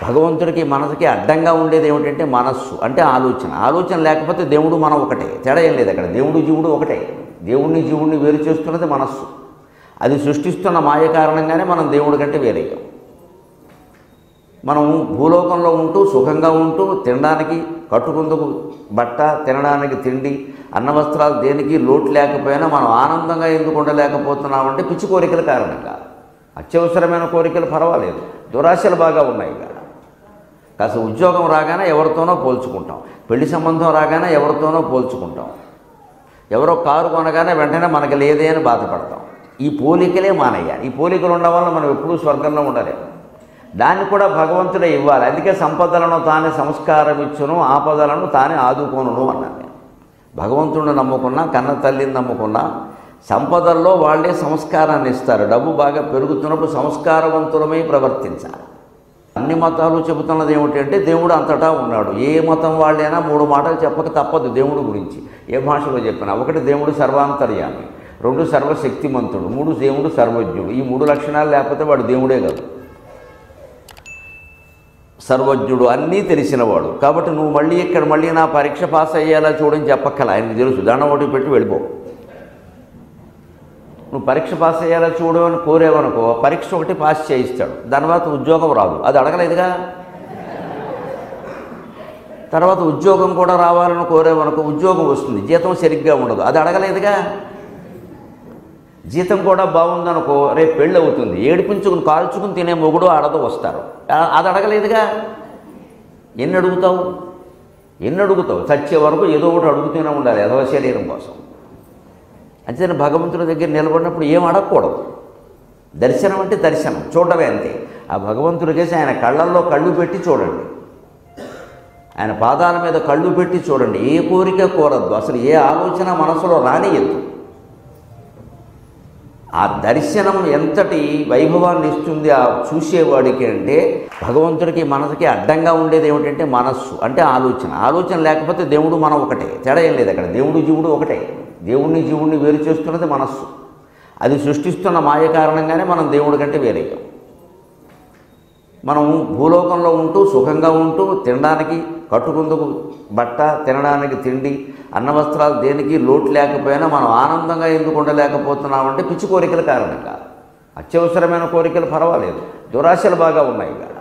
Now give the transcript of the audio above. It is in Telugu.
భగవంతుడికి మనసుకి అడ్డంగా ఉండేది ఏమిటంటే మనస్సు అంటే ఆలోచన. ఆలోచన లేకపోతే దేవుడు మనం ఒకటే, తేడా ఏం లేదు అక్కడ. దేవుడు జీవుడు ఒకటే. దేవుడిని జీవుడిని వేరు చేస్తున్నది మనస్సు. అది సృష్టిస్తున్న మాయ కారణంగానే మనం దేవుడి కంటే వేరయ్యాం. మనం భూలోకంలో ఉంటూ సుఖంగా ఉంటూ తినడానికి కట్టుకుందుకు బట్ట, తినడానికి తిండి, అన్న వస్త్రాలు దేనికి లోటు లేకపోయినా మనం ఆనందంగా ఎందుకు ఉండలేకపోతున్నామంటే పిచ్చి కోరికల కారణంగా. అత్యవసరమైన కోరికలు పర్వాలేదు, దురాశలు బాగా ఉన్నాయి కదా. కాస్త ఉద్యోగం రాగానే ఎవరితోనో పోల్చుకుంటాం, పెళ్లి సంబంధం రాగానే ఎవరితోనో పోల్చుకుంటాం, ఎవరో కారు కొనగానే వెంటనే మనకి లేదే అని బాధపడతాం. ఈ పోలికలే మానయ్యాలి. ఈ పోలికలు ఉండడం వల్ల మనం ఎప్పుడూ స్వర్గంలో ఉండలేము. దాన్ని కూడా భగవంతుడే ఇవ్వాలి. అందుకే సంపదలను తానే సంస్కారం ఇచ్చును, ఆపదలను తానే ఆదుకోనును అన్నాను నేను. భగవంతుడిని నమ్ముకున్నా, కన్న తల్లిని నమ్ముకున్నా సంపదల్లో వాళ్ళే సంస్కారాన్ని ఇస్తారు. డబ్బు బాగా పెరుగుతున్నప్పుడు సంస్కారవంతులమై ప్రవర్తించాలి. అన్ని మతాలు చెబుతున్నది ఏమిటంటే దేవుడు అంతటా ఉన్నాడు. ఏ మతం వాళ్ళైనా 3 మాటలు చెప్పక తప్పదు దేవుడు గురించి. ఏ భాషలో చెప్పినా. 1 దేవుడు సర్వాంతర్యామి, 2 సర్వశక్తిమంతుడు, 3 దేవుడు సర్వజ్ఞుడు. ఈ 3 లక్షణాలు లేకపోతే వాడు దేవుడే కాదు. సర్వజ్ఞుడు, అన్నీ తెలిసినవాడు. కాబట్టి నువ్వు మళ్ళీ నా పరీక్ష పాస్ అయ్యేలా చూడని చెప్పక్కల, ఆయనకు తెలుసు. దండం ఒకటి పెట్టి వెళ్ళిపో. నువ్వు పరీక్ష పాస్ అయ్యేలా చూడు అని కోరేవనుకో, పరీక్ష ఒకటి పాస్ చేయిస్తాడు. తర్వాత ఉద్యోగం రాదు, అది అడగలేదుగా. తర్వాత ఉద్యోగం కూడా రావాలని కోరేవనుకో, ఉద్యోగం వస్తుంది, జీతం సరిగ్గా ఉండదు, అది అడగలేదుగా. జీతం కూడా బాగుందనుకో, రేపు పెళ్ళి అవుతుంది, ఏడిపించుకుని కాల్చుకుని తినే మొగుడు ఆడదో వస్తారు, అది అడగలేదుగా. ఎన్ని అడుగుతావు? చచ్చే వరకు ఏదో ఒకటి అడుగుతూనే ఉండాలి ఎదవ శరీరం కోసం. అంతేనా భగవంతుడి దగ్గర నిలబడినప్పుడు ఏం అడగకూడదు. దర్శనం అంటే దర్శనం, చూడడమే అంతే. ఆ భగవంతుడి కేసి ఆయన కళ్ళల్లో కళ్ళు పెట్టి చూడండి, ఆయన పాదాల మీద కళ్ళు పెట్టి చూడండి. ఏ కోరిక కోరద్దు, అసలు ఏ ఆలోచన మనసులో రానియద్దు. ఆ దర్శనం ఎంతటి వైభవాన్ని ఇస్తుంది ఆ చూసేవాడికి అంటే, భగవంతుడికి మనసుకి అడ్డంగా ఉండేది ఏమిటంటే మనస్సు అంటే ఆలోచన. ఆలోచన లేకపోతే దేవుడు మనం ఒకటే, తేడా ఏం లేదు అక్కడ. దేవుడు జీవుడు ఒకటే. దేవుడిని జీవుడిని వేరు చేస్తున్నది మనస్సు. అది సృష్టిస్తున్న మాయ కారణంగానే మనం దేవుడి కంటే వేరయ్యాం. మనం భూలోకంలో ఉంటూ సుఖంగా ఉంటూ తినడానికి కట్టుకుందుకు బట్ట, తినడానికి తిండి, అన్న వస్త్రాలు దేనికి లోటు లేకపోయినా మనం ఆనందంగా ఎందుకు ఉండలేకపోతున్నామంటే పిచ్చి కోరికల కారణంగా. అత్యవసరమైన కోరికలు పర్వాలేదు, దురాశలు బాగా ఉన్నాయి కదా.